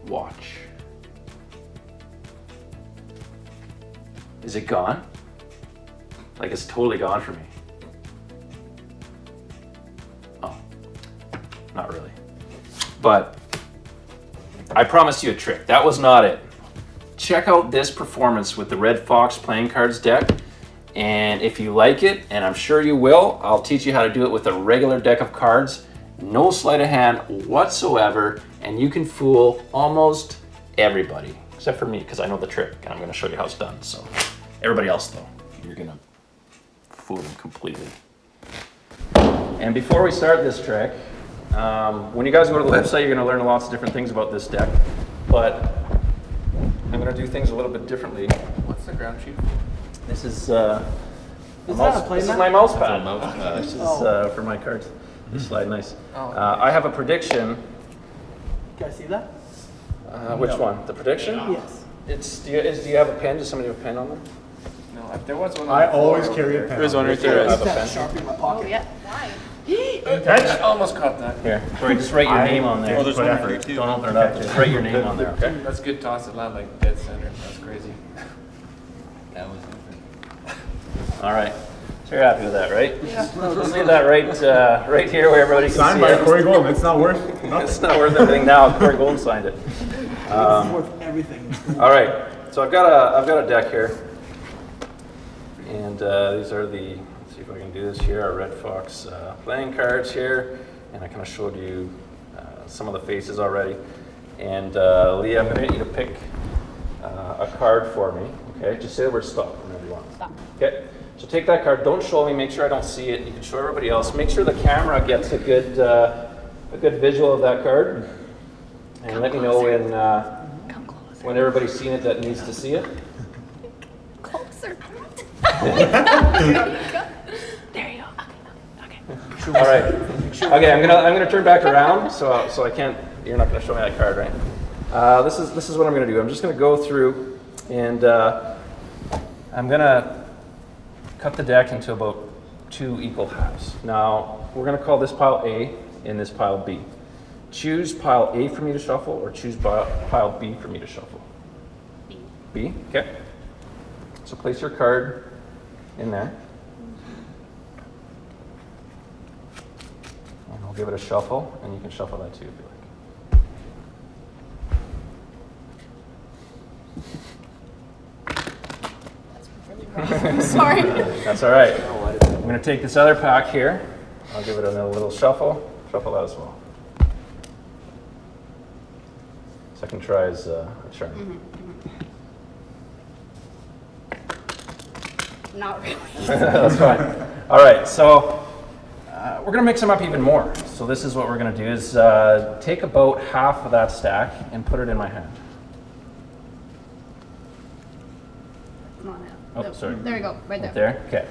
watch. Is it gone? Like it's totally gone for me. Oh, not really. But I promised you a trick. That was not it. Check out this performance with the Red Fox playing cards deck. And if you like it, and I'm sure you will, I'll teach you how to do it with a regular deck of cards. No sleight of hand whatsoever. And you can fool almost everybody, except for me, because I know the trick. And I'm going to show you how it's done. So everybody else, though, you're going to fool them completely. And before we start this trick, when you guys go to the website, you're going to learn lots of different things about this deck. But I'm going to do things a little bit differently. What's the ground sheet? This is that a play this is mat? my mouse pad. Mouse This is for my cards. They slide nice. Oh. I have a prediction. Can I see that? Which one? The prediction? Yes. It's. Do you have a pen? Does somebody have a pen on them? No, if there was one. I always carry a pen. There's one right there. I have a That pen. Sharpie in my Oh, pocket. yeah. Why? I almost caught that. Here. Sorry, just write your name on there. Oh, there's one for you too. Don't open it up. Just write your name on there. Okay. That's a good toss. It landed like dead center. That's crazy. That was different. All right. So you're happy with that, right? Yeah. Let's leave that right here where everybody can Signed see by it. Corey Golden. It's not worth nothing. It's not worth anything now. Corey Golden signed it. It's worth everything. All right, so I've got a deck here, and these are the. Let's see if I can do this here. Our Red Fox playing cards here, and I kind of showed you some of the faces already. And Lee, I'm going to get you to pick a card for me. Okay, just say the word stop whenever you want. Stop. Okay, so take that card. Don't show me. Make sure I don't see it. You can show everybody else. Make sure the camera gets a good visual of that card. And let me know Come closer. when everybody's seen it that needs to see it. Closer. There you go. Okay. All right. Okay, I'm gonna turn back around, so I can't. You're not gonna show me that card, right? This is what I'm gonna do. I'm just gonna go through, and I'm gonna cut the deck into about 2 equal halves. Now we're gonna call this pile A and this pile B. Choose pile A for me to shuffle, or choose pile B for me to shuffle. B, okay. So place your card in there. And I'll give it a shuffle, and you can shuffle that too if you like. I'm sorry. That's all right. I'm going to take this other pack here. I'll give it another little shuffle. Shuffle that as well. Second try is a turn. Not really. That's fine. All right, so we're going to mix them up even more. So this is what we're going to do is take about half of that stack and put it in my hand. Come on now. Oh, No, sorry. There you go. Right there. Right there? Okay.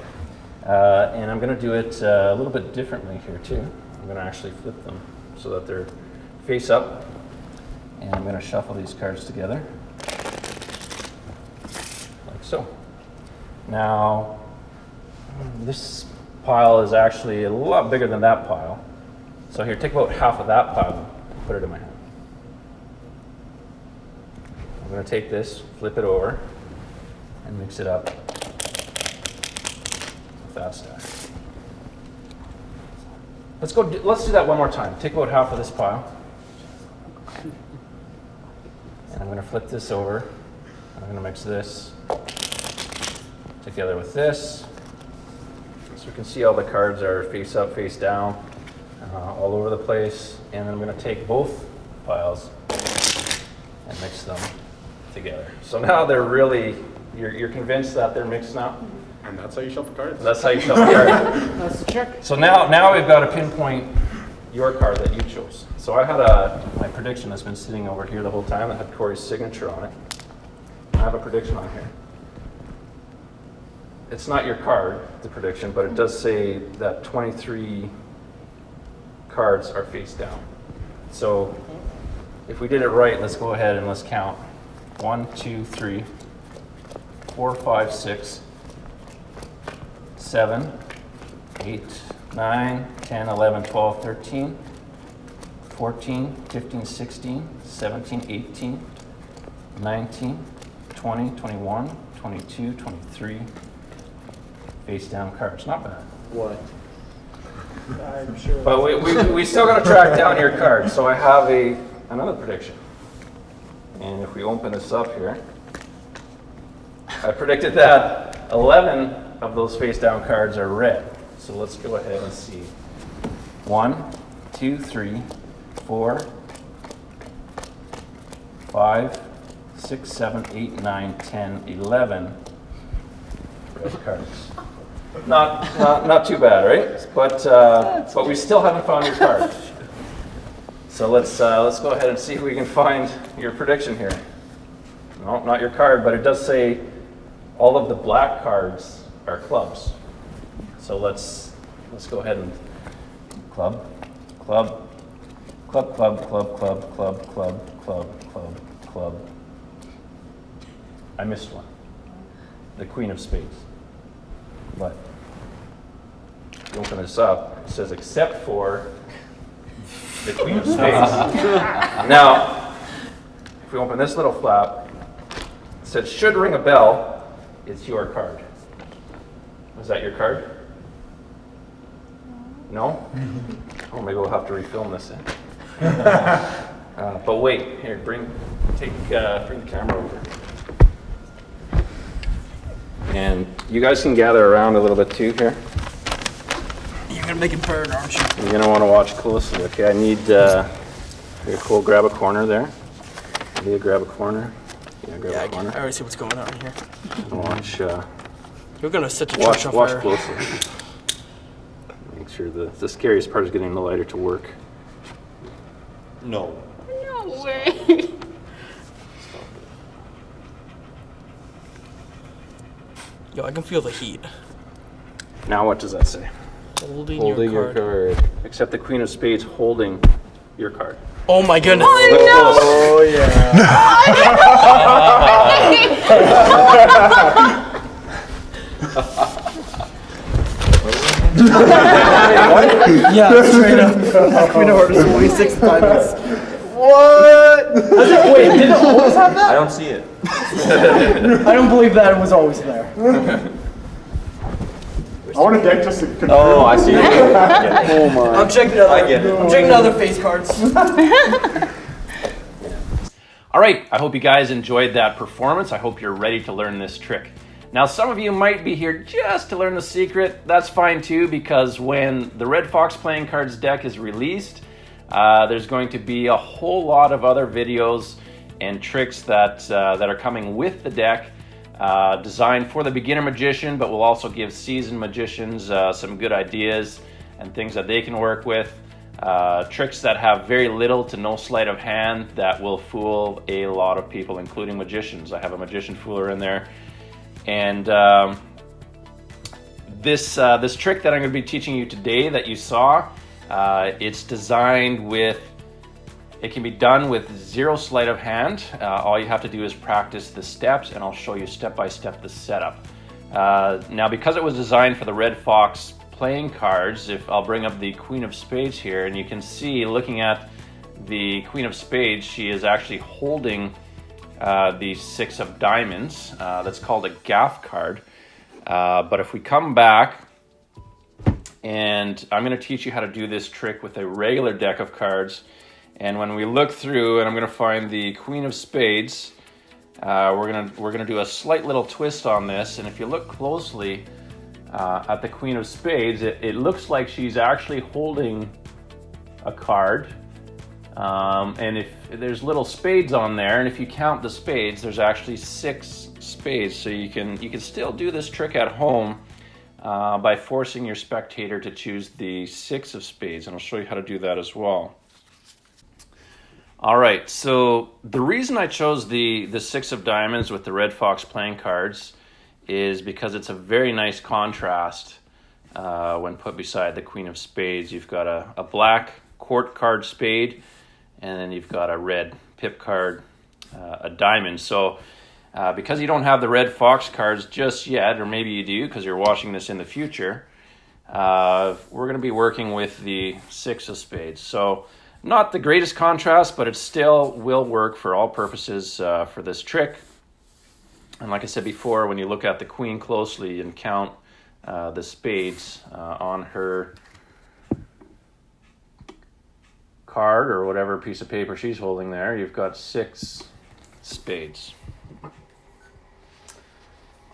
And I'm going to do it a little bit differently here too. I'm going to actually flip them so that they're face up. And I'm going to shuffle these cards together, like so. Now, this pile is actually a lot bigger than that pile. So here, take about half of that pile and put it in my hand. I'm going to take this, flip it over, and mix it up with that stack. Let's do that one more time. Take about half of this pile. And I'm going to flip this over. I'm going to mix this together with this. So you can see all the cards are face up, face down, all over the place. And then I'm going to take both piles and mix them together. So now they're really, you're convinced that they're mixed now? And that's how you shuffle cards. That's how you shuffle cards. That's the trick. So now we've got to pinpoint your card that you chose. So I had my prediction that's been sitting over here the whole time. It had Corey's signature on it. I have a prediction on here. It's not your card, the prediction, but it does say that 23 cards are face down. So if we did it right, let's go ahead and let's count. 1, 2, 3, 4, 5, 6, 7, 8, 9, 10, 11, 12, 13, 14, 15, 16, 17, 18, 19, 20, 21, 22, 23 face down cards. Not bad. What? I'm sure. But we still got to track down your cards. So I have another prediction. And if we open this up here, I predicted that 11 of those face down cards are red. So let's go ahead and see. 1, 2, 3, 4, 5, 6, 7, 8, 9, 10, 11 red cards. Not too bad, right? But we still haven't found your card. So let's go ahead and see if we can find your prediction here. No, not your card, but it does say all of the black cards are clubs. So let's go ahead and club, club, club, club, club, club, club, club, club, club, club. I missed one. The Queen of Spades. But you open this up, it says except for the Queen of Spades. Now, if we open this little flap, it says should ring a bell, it's your card. Was that your card? No? Oh, maybe we'll have to refilm this in. But wait, here, bring the camera over. And you guys can gather around a little bit too here. You're gonna make it burn, aren't you? You're gonna want to watch closely. Okay, I need here, Cole, grab a corner there. Leah, grab a corner. Yeah, grab a corner. I already see what's going on here. And watch. You're gonna set the Watch church on fire. closely. Make sure the scariest part is getting the lighter to work. No. No way. Yo, I can feel the heat. Now what does that say? Holding Your card. Except the Queen of Spades holding your card. Oh my goodness. Oh yeah. Yeah, straight up. Queen of Hearts, 26 diamonds. What? Wait, did it always have that? I don't see it. I don't believe that it was always there. I want a deck just to confirm. Oh, I see it. Oh my. I'm checking other. I get it. I'm checking other face cards. All right, I hope you guys enjoyed that performance. I hope you're ready to learn this trick. Now, some of you might be here just to learn the secret. That's fine too, because when the Red Fox Playing Cards deck is released, there's going to be a whole lot of other videos and tricks that are coming with the deck, designed for the beginner magician, but will also give seasoned magicians some good ideas and things that they can work with. Tricks that have very little to no sleight of hand that will fool a lot of people, including magicians. I have a magician fooler in there. And this trick that I'm going to be teaching you today that you saw, it's designed with, it can be done with zero sleight of hand. All you have to do is practice the steps, and I'll show you step by step the setup. Now, because it was designed for the Red Fox Playing Cards, if I'll bring up the Queen of Spades here, and you can see, looking at the Queen of Spades, she is actually holding the 6 of diamonds. That's called a gaff card. But if we come back, and I'm going to teach you how to do this trick with a regular deck of cards, and when we look through, and I'm going to find the Queen of Spades, we're gonna do a slight little twist on this. And if you look closely at the Queen of Spades, it looks like she's actually holding a card. And if there's little spades on there, and if you count the spades, there's actually 6 spades. So you can still do this trick at home by forcing your spectator to choose the 6 of spades, and I'll show you how to do that as well. All right, so the reason I chose the 6 of diamonds with the Red Fox Playing Cards is because it's a very nice contrast when put beside the Queen of Spades. You've got a black court card spade, and then you've got a red pip card, a diamond. So because you don't have the Red Fox cards just yet, or maybe you do because you're watching this in the future, we're going to be working with the 6 of spades. So Not the greatest contrast, but it still will work for all purposes for this trick. And like I said before, when you look at the queen closely and count the spades on her card or whatever piece of paper she's holding there, you've got 6 spades.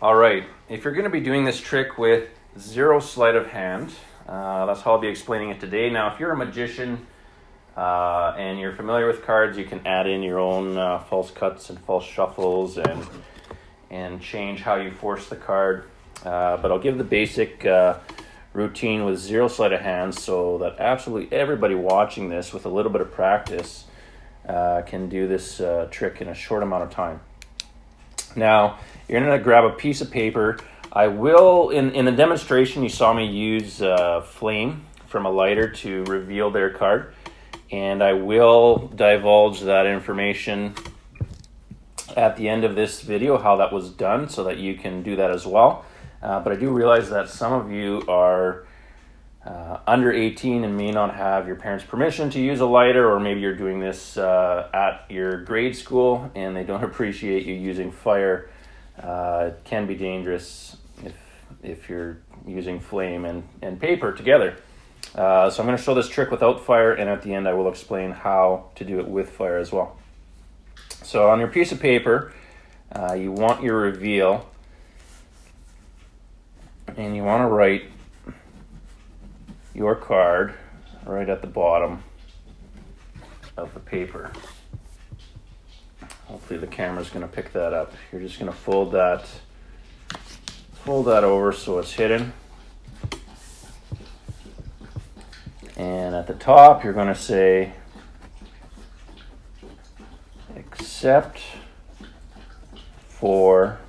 All right, if you're going to be doing this trick with 0 sleight of hand, that's how I'll be explaining it today. Now, if you're a magician and you're familiar with cards, you can add in your own false cuts and false shuffles and change how you force the card. But I'll give the basic routine with 0 sleight of hand so that absolutely everybody watching this with a little bit of practice can do this trick in a short amount of time. Now, you're going to grab a piece of paper. I will, in the demonstration, you saw me use flame from a lighter to reveal their card. And I will divulge that information at the end of this video, how that was done, so that you can do that as well. But I do realize that some of you are under 18 and may not have your parents' permission to use a lighter, or maybe you're doing this at your grade school and they don't appreciate you using fire. It can be dangerous if you're using flame and paper together. So I'm going to show this trick without fire, and at the end I will explain how to do it with fire as well. So on your piece of paper, you want your reveal, and you want to write your card right at the bottom of the paper. Hopefully the camera's going to pick that up. You're just going to fold that over so it's hidden. And at the top, you're going to say, except for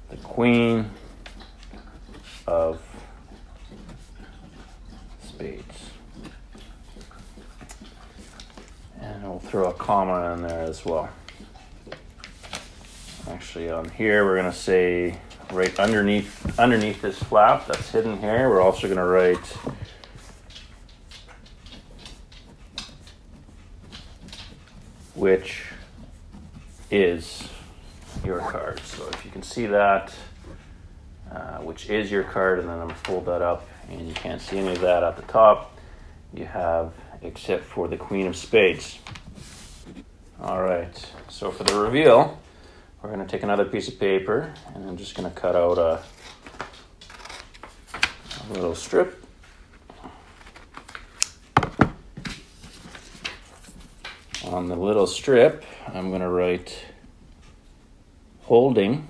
the queen of spades. And we'll throw a comma in there as well. Actually, on here, we're going to say, right underneath this flap that's hidden here, we're also going to write which is your card. So if you can see that, which is your card, and then I'm going to fold that up, and you can't see any of that at the top. You have except for the queen of spades. All right, so for the reveal, we're going to take another piece of paper, and I'm just going to cut out a little strip. On the little strip, I'm going to write holding.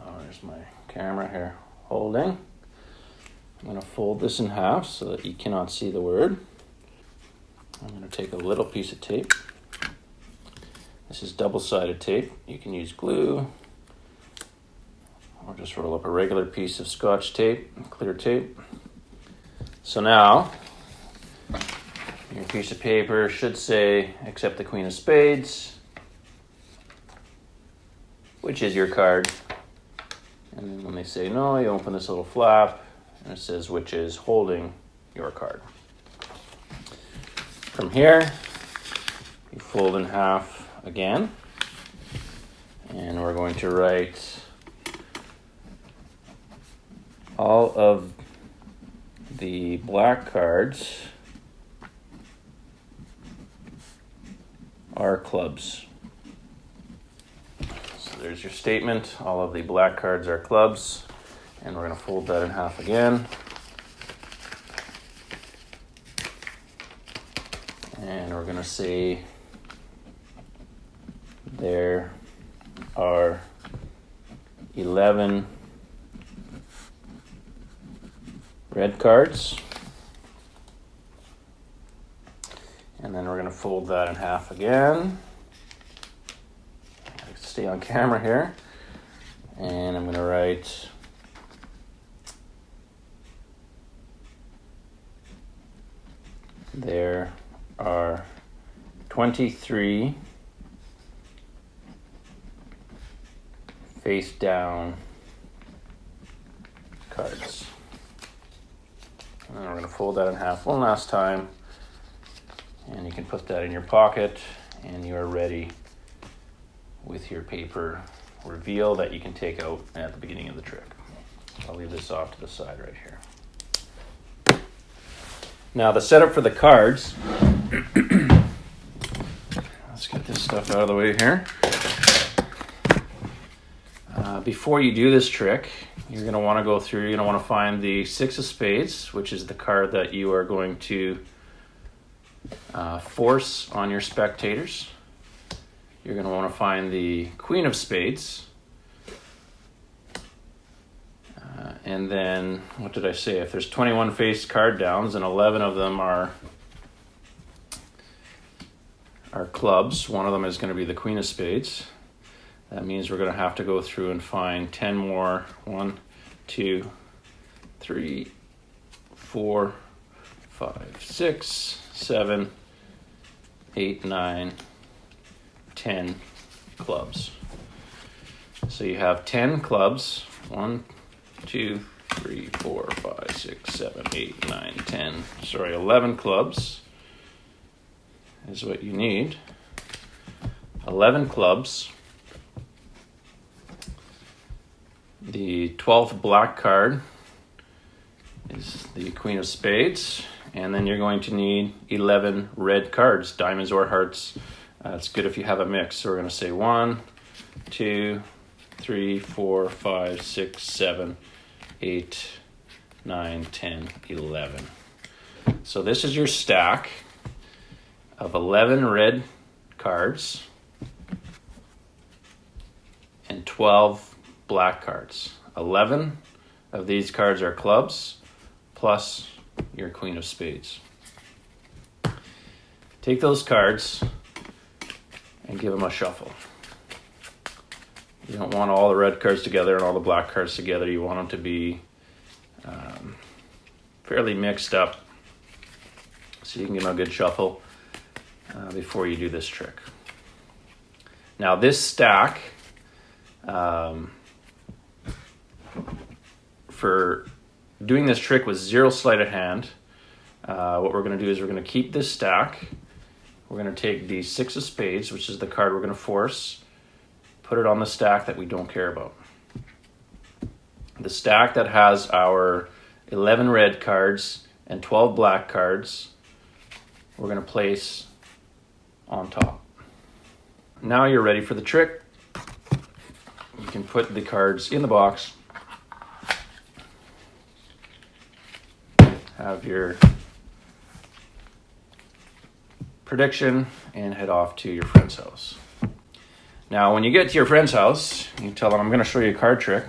Oh, there's my camera here. Holding. I'm going to fold this in half so that you cannot see the word. I'm going to take a little piece of tape. This is double-sided tape. You can use glue or just roll up a regular piece of Scotch tape, clear tape. So now, your piece of paper should say, except the queen of spades, which is your card. And then when they say no, you open this little flap, and it says, which is holding your card. From here, you fold in half again, and we're going to write all of the black cards are clubs. So there's your statement. All of the black cards are clubs. And we're going to fold that in half again. And we're going to say there are 11 red cards. And then we're going to fold that in half again. I gotta stay on camera here. And I'm going to write there are 23 face down cards. And then we're going to fold that in half one last time. And you can put that in your pocket, and you are ready with your paper reveal that you can take out at the beginning of the trick. I'll leave this off to the side right here. Now the setup for the cards, let's get this stuff out of the way here. Before you do this trick, you're going to want to go through, you're going to want to find the 6 of spades, which is the card that you are going to force on your spectators. You're going to want to find the Queen of Spades. And then, what did I say? If there's 21 face card downs and 11 of them are clubs, one of them is going to be the Queen of Spades. That means we're going to have to go through and find 10 more. 1, 2, 3, 4, 5, 6, 7, 8, 9, 10 clubs. So you have 10 clubs. 1, 2, 3, 4, 5, 6, 7, 8, 9, 10. Sorry, 11 clubs is what you need. 11 clubs. The 12th black card is the Queen of Spades. And then you're going to need 11 red cards, diamonds or hearts. It's good if you have a mix. So we're going to say 1, 2, 3, 4, 5, 6, 7, 8, 9, 10, 11. So this is your stack of 11 red cards and 12 black cards. 11 of these cards are clubs plus your Queen of Spades. Take those cards and give them a shuffle. You don't want all the red cards together and all the black cards together. You want them to be fairly mixed up so you can give them a good shuffle before you do this trick. Now this stack, for doing this trick with 0 sleight of hand, what we're going to do is we're going to keep this stack. We're going to take the 6 of spades, which is the card we're going to force, put it on the stack that we don't care about. The stack that has our 11 red cards and 12 black cards, we're going to place on top. Now you're ready for the trick. You can put the cards in the box. Have your prediction and head off to your friend's house. Now when you get to your friend's house, you tell them, I'm going to show you a card trick.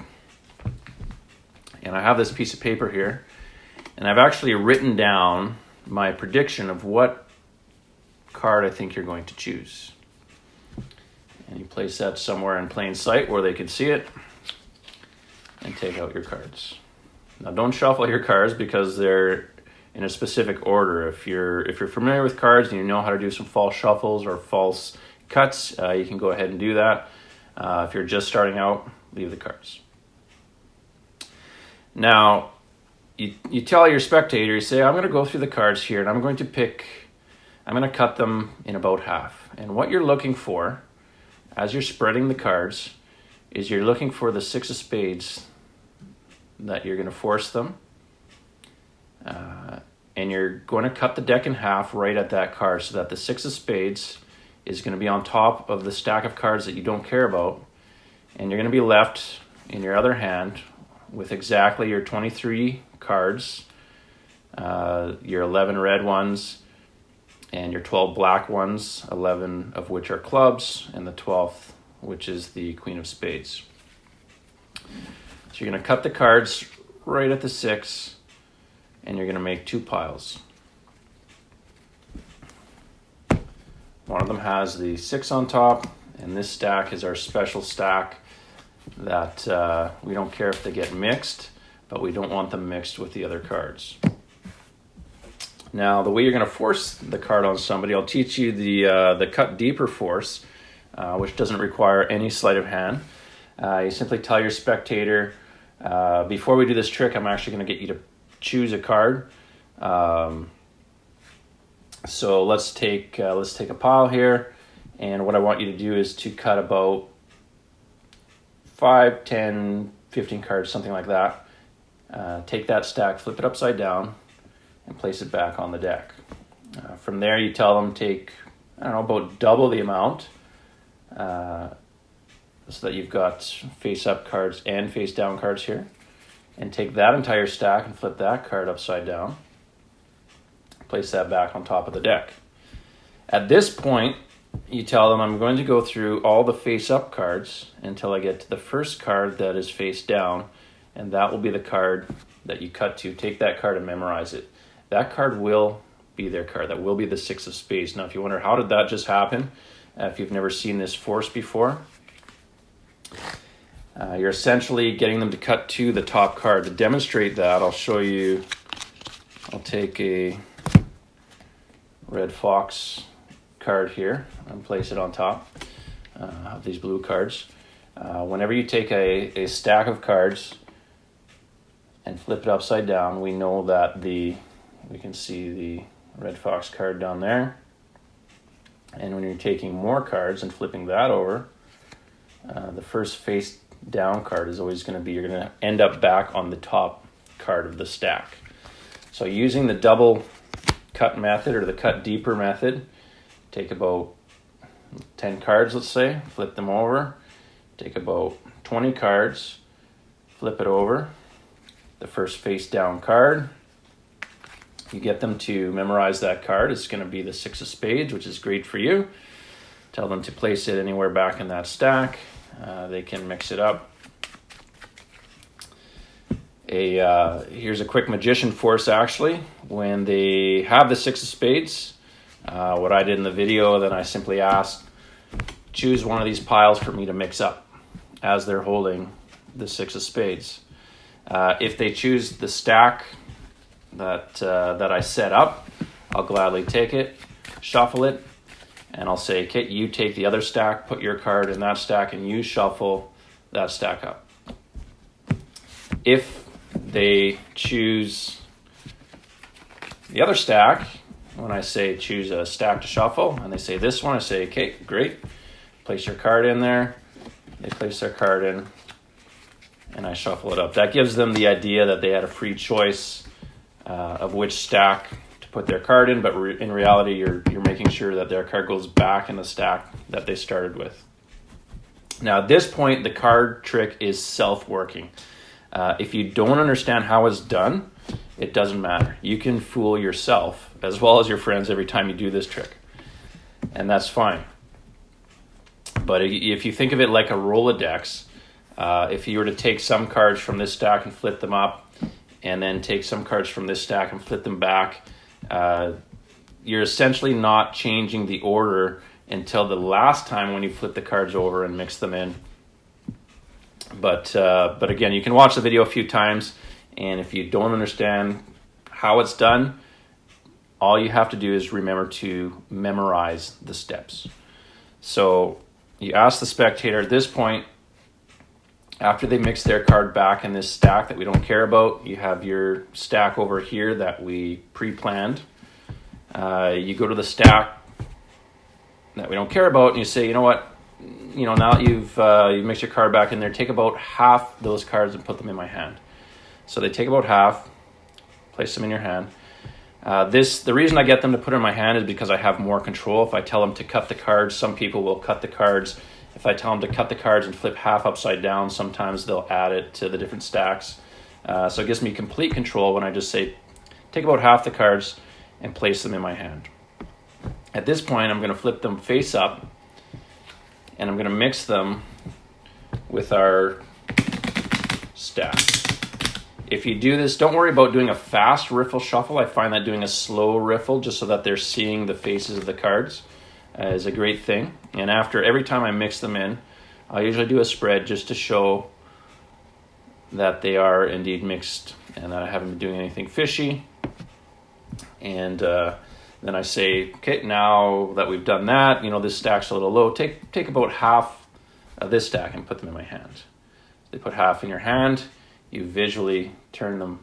And I have this piece of paper here, and I've actually written down my prediction of what card I think you're going to choose. And you place that somewhere in plain sight where they can see it, and take out your cards. Now don't shuffle your cards because they're in a specific order. If you're familiar with cards and you know how to do some false shuffles or false cuts, you can go ahead and do that. If you're just starting out, leave the cards. Now, you tell your spectator, you say, I'm going to go through the cards here and I'm going to cut them in about half. And what you're looking for, as you're spreading the cards, is you're looking for the 6 of spades that you're going to force them. And you're going to cut the deck in half right at that card so that the 6 of spades is going to be on top of the stack of cards that you don't care about. And you're going to be left in your other hand with exactly your 23 cards, your 11 red ones, and your 12 black ones, 11 of which are clubs, and the 12th, which is the Queen of Spades. So you're going to cut the cards right at the 6, and you're going to make 2 piles. One of them has the 6 on top, and this stack is our special stack that we don't care if they get mixed, but we don't want them mixed with the other cards. Now, the way you're going to force the card on somebody, I'll teach you the cut deeper force, which doesn't require any sleight of hand. You simply tell your spectator, Before we do this trick, I'm actually going to get you to choose a card. So let's take a pile here, and what I want you to do is to cut about 5, 10, 15 cards, something like that. Take that stack, flip it upside down, and place it back on the deck. From there, you tell them take, I don't know, about double the amount, so that you've got face up cards and face down cards here. And take that entire stack and flip that card upside down. Place that back on top of the deck. At this point, you tell them I'm going to go through all the face up cards until I get to the first card that is face down, and that will be the card that you cut to. Take that card and memorize it. That card will be their card. That will be the 6 of spades. Now, if you wonder how did that just happen, if you've never seen this force before, you're essentially getting them to cut to the top card. To demonstrate that, I'll show you. I'll take a Red Fox card here and place it on top of these blue cards. Whenever you take a stack of cards and flip it upside down, we know that we can see the Red Fox card down there. And when you're taking more cards and flipping that over, the first face down card is always going to be, you're going to end up back on the top card of the stack. So using the double cut method or the cut deeper method, take about 10 cards, let's say, flip them over, take about 20 cards, flip it over, the first face down card. You get them to memorize that card. It's going to be the 6 of spades, which is great for you. Tell them to place it anywhere back in that stack. They can mix it up. Here's a quick magician force, actually. When they have the 6 of spades, what I did in the video, then I simply asked, choose one of these piles for me to mix up as they're holding the 6 of spades. If they choose the stack that I set up, I'll gladly take it, shuffle it, and I'll say, Kit, you take the other stack, put your card in that stack, and you shuffle that stack up. If they choose the other stack, when I say choose a stack to shuffle, and they say this one, I say, okay, great. Place your card in there. They place their card in, and I shuffle it up. That gives them the idea that they had a free choice of which stack to put their card in, but in reality, you're making sure that their card goes back in the stack that they started with. Now, at this point, the card trick is self-working. If you don't understand how it's done, it doesn't matter. You can fool yourself as well as your friends every time you do this trick, and that's fine. But if you think of it like a Rolodex, if you were to take some cards from this stack and flip them up, and then take some cards from this stack and flip them back, you're essentially not changing the order until the last time when you flip the cards over and mix them in. But again, you can watch the video a few times, and if you don't understand how it's done, all you have to do is remember to memorize the steps. So you ask the spectator at this point, after they mix their card back in this stack that we don't care about, you have your stack over here that we pre-planned. You go to the stack that we don't care about, and you say, you know what? Now that you've mixed your card back in there, take about half those cards and put them in my hand. So they take about half, place them in your hand. The reason I get them to put it in my hand is because I have more control. If I tell them to cut the cards, some people will cut the cards. If I tell them to cut the cards and flip half upside down, sometimes they'll add it to the different stacks. So it gives me complete control when I just say, take about half the cards and place them in my hand. At this point, I'm going to flip them face up, and I'm going to mix them with our stack. If you do this, don't worry about doing a fast riffle shuffle. I find that doing a slow riffle, just so that they're seeing the faces of the cards, is a great thing. And after every time I mix them in, I usually do a spread just to show that they are indeed mixed and that I haven't been doing anything fishy. And then I say, okay, now that we've done that, this stack's a little low. Take about half of this stack and put them in my hand. They put half in your hand. you visually turn them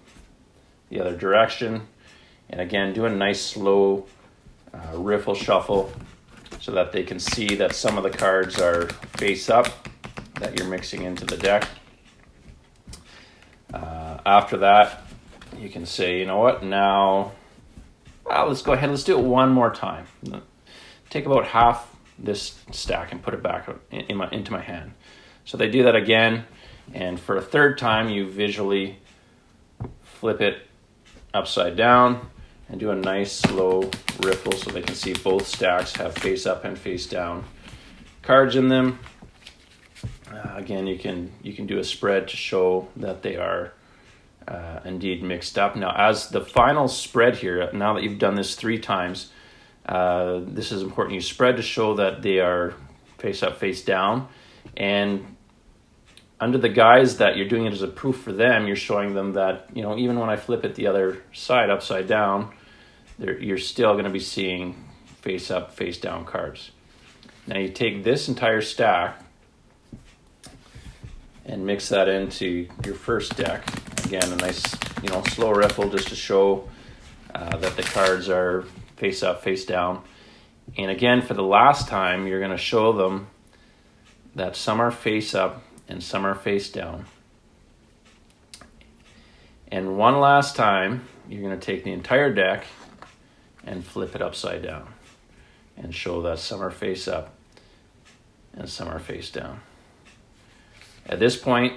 the other direction. And again, do a nice slow riffle shuffle so that they can see that some of the cards are face up that you're mixing into the deck. After that, you can say, you know what, now, let's go ahead, let's do it one more time. Take about half this stack and put it back into my hand. So they do that again, and for a third time, you visually flip it upside down and do a nice slow riffle so they can see both stacks have face up and face down cards in them. Again, you can do a spread to show that they are indeed mixed up. Now, as the final spread here, now that you've done this 3 times, this is important. You spread to show that they are face up, face down, and under the guise that you're doing it as a proof for them, you're showing them that, you know, even when I flip it the other side upside down, you're still going to be seeing face up, face down cards. Now you take this entire stack and mix that into your first deck. Again, a nice, you know, slow riffle just to show that the cards are face up, face down. And again, for the last time, you're going to show them that some are face up and some are face down. And one last time, you're going to take the entire deck and flip it upside down and show that some are face up and some are face down. At this point,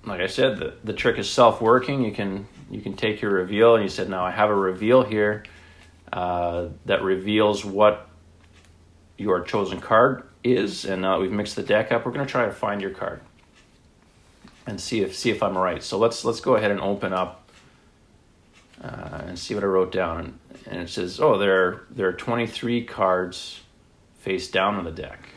like I said, the trick is self-working. You can take your reveal and you said, now I have a reveal here that reveals what your chosen card is, and now that we've mixed the deck up, we're going to try to find your card and see if I'm right. So let's go ahead and open up and see what I wrote down. And it says, oh, there are 23 cards face down on the deck.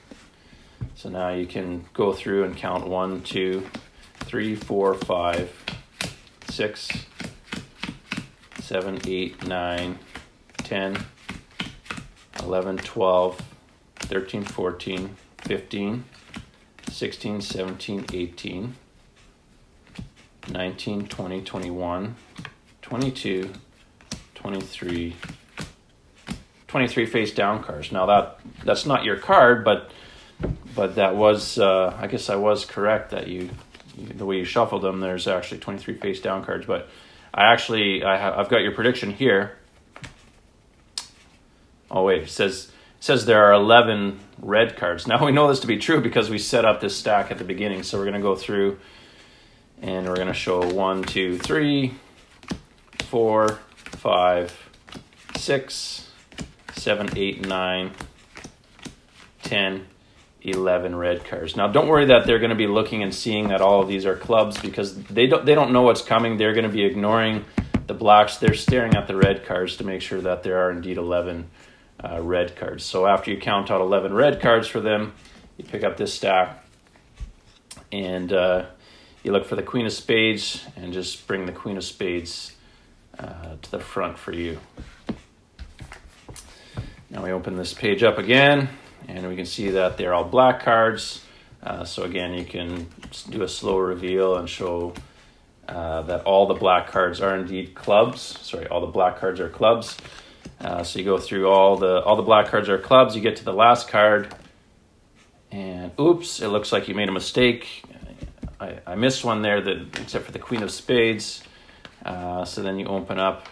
So now you can go through and count 1, 2, 3, 4, 5, 6, 7, 8, 9, 10, 11, 12, 13, 14, 15, 16, 17, 18, 19, 20, 21, 22, 23, 23 face down cards. Now that's not your card, but that was, I guess I was correct that the way you shuffled them, there's actually 23 face down cards, but I've got your prediction here. Oh wait, it says there are 11 red cards. Now we know this to be true because we set up this stack at the beginning. So we're going to go through and we're going to show 1, 2, 3, 4, 5, 6, 7, 8, 9, 10, 11 red cards. Now don't worry that they're going to be looking and seeing that all of these are clubs, because they don't know what's coming. They're going to be ignoring the blacks. They're staring at the red cards to make sure that there are indeed 11 red cards. So after you count out 11 red cards for them, you pick up this stack and you look for the Queen of Spades and just bring the Queen of Spades to the front for you. Now we open this page up again and we can see that they're all black cards. So again, you can do a slow reveal and show that all the black cards are indeed clubs. Sorry, all the black cards are clubs. So you go through all the black cards are clubs. You get to the last card, and oops, it looks like you made a mistake. I missed one there, except for the Queen of Spades. So then you open up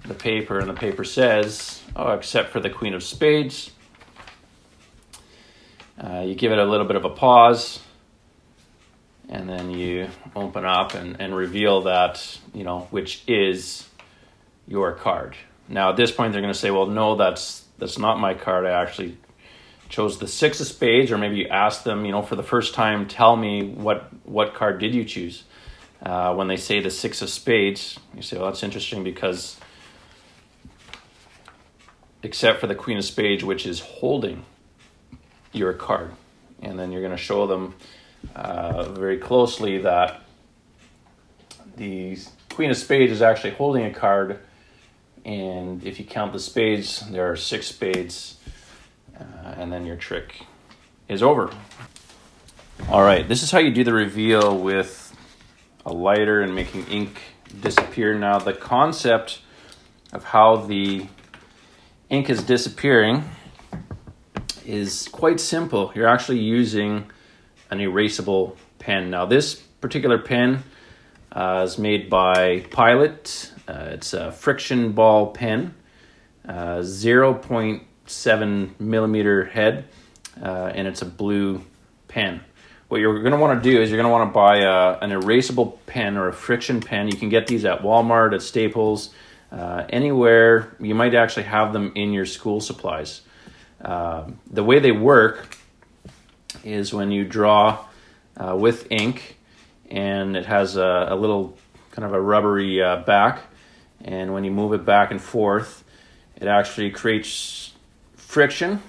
the paper, and the paper says, "Oh, except for the Queen of Spades." You give it a little bit of a pause, and then you open up and reveal that, which is your card. Now at this point they're going to say, well, no, that's not my card. I actually chose the Six of Spades. Or maybe you ask them, for the first time, tell me what card did you choose? When they say the Six of Spades, you say, well, that's interesting because except for the Queen of Spades, which is holding your card. And then you're going to show them very closely that the Queen of Spades is actually holding a card, and if you count the spades, there are 6 spades, and then your trick is over. All right, this is how you do the reveal with a lighter and making ink disappear. Now the concept of how the ink is disappearing is quite simple. You're actually using an erasable pen. Now this particular pen is made by Pilot. It's a friction ball pen, 0.7 millimeter head, and it's a blue pen. What you're going to want to do is you're going to want to buy an erasable pen or a friction pen. You can get these at Walmart, at Staples, anywhere. You might actually have them in your school supplies. The way they work is when you draw with ink, and it has a little kind of a rubbery back, and when you move it back and forth, it actually creates friction,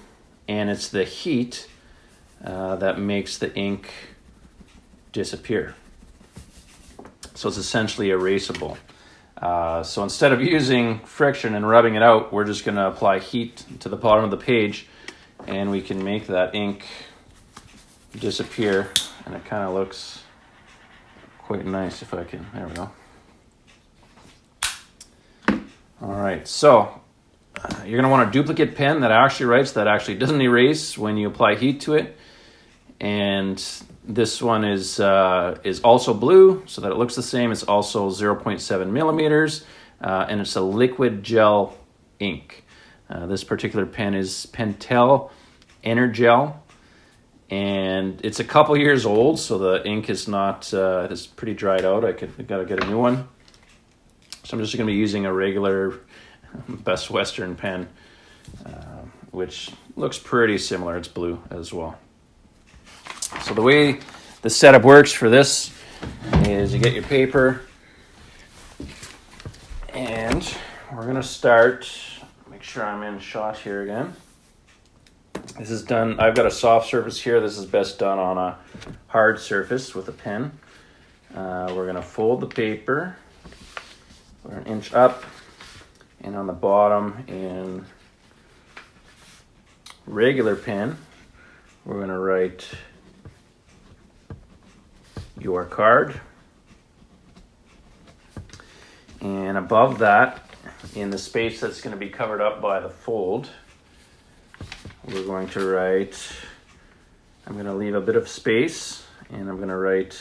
and it's the heat that makes the ink disappear. So it's essentially erasable. So instead of using friction and rubbing it out, we're just going to apply heat to the bottom of the page, and we can make that ink disappear, and it kind of looks quite nice if I can. There we go. All right, so you're going to want a duplicate pen that actually writes, that actually doesn't erase when you apply heat to it. And this one is also blue, so that it looks the same. It's also 0.7 millimeters, and it's a liquid gel ink. This particular pen is Pentel Energel, and it's a couple years old, so the ink is not, it's pretty dried out. I got to get a new one. So I'm just going to be using a regular Best Western pen, which looks pretty similar. It's blue as well. So the way the setup works for this is you get your paper, and we're going to start, make sure I'm in shot here again. This is done, I've got a soft surface here. This is best done on a hard surface with a pen. We're going to fold the paper. We're an inch up, and on the bottom in regular pen, we're going to write your card. And above that, in the space that's going to be covered up by the fold, we're going to write, I'm going to leave a bit of space, and I'm going to write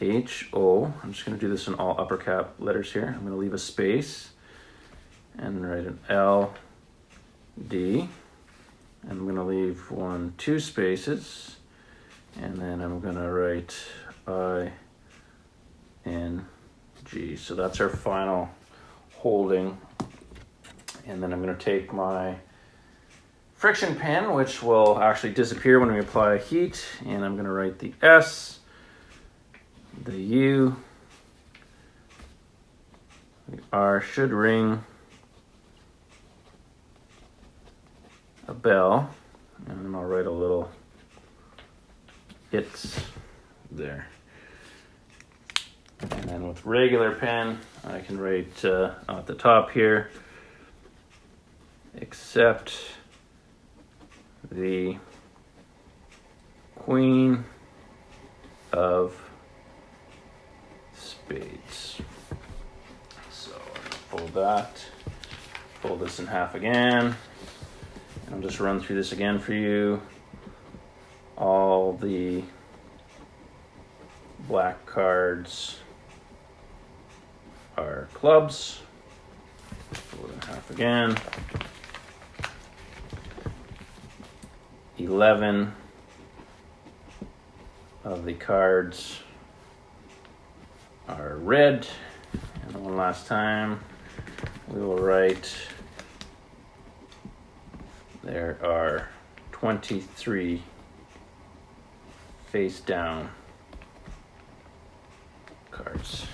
H-O. I'm just going to do this in all upper cap letters here. I'm going to leave a space and write an L-D. I'm going to leave 2 spaces, and then I'm going to write I-N-G. So that's our final holding. And then I'm going to take my friction pen, which will actually disappear when we apply heat, and I'm going to write the S, the U, the R should ring a bell, and then I'll write a little "it's" there. And then with regular pen, I can write at the top here, except the Queen of Spades. So fold that, fold this in half again, and I'll just run through this again for you. All the black cards are clubs. Fold it in half again. 11 of the cards are red. And one last time, we will write, there are 23 face down cards.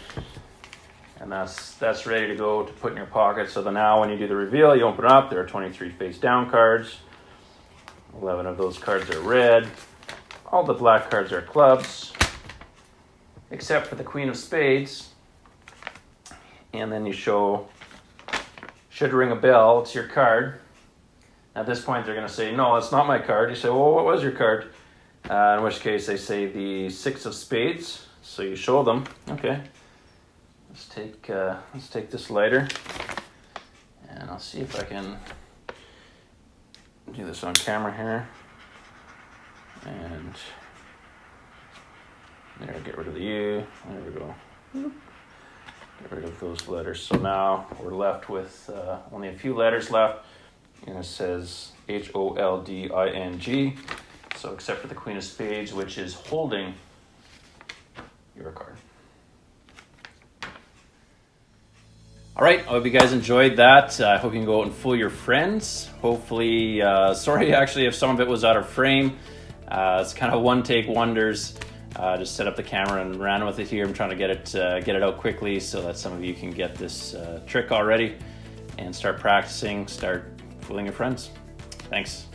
And that's ready to go to put in your pocket. So now when you do the reveal, you open it up, there are 23 face down cards. 11 of those cards are red. All the black cards are clubs, except for the Queen of Spades. And then you show, should ring a bell, it's your card. At this point, they're going to say, no, it's not my card. You say, well, what was your card? In which case they say the 6 of spades. So you show them. Okay. Let's take this lighter, and I'll see if I can do this on camera here. And there, get rid of the U. There we go. Get rid of those letters. So now we're left with only a few letters left, and it says HOLDING. So except for the Queen of Spades, which is holding your card. All right, I hope you guys enjoyed that. I hope you can go out and fool your friends. Hopefully, sorry actually if some of it was out of frame. It's kind of one-take wonders. Just set up the camera and ran with it here. I'm trying to get it out quickly so that some of you can get this trick already and start practicing, start fooling your friends. Thanks.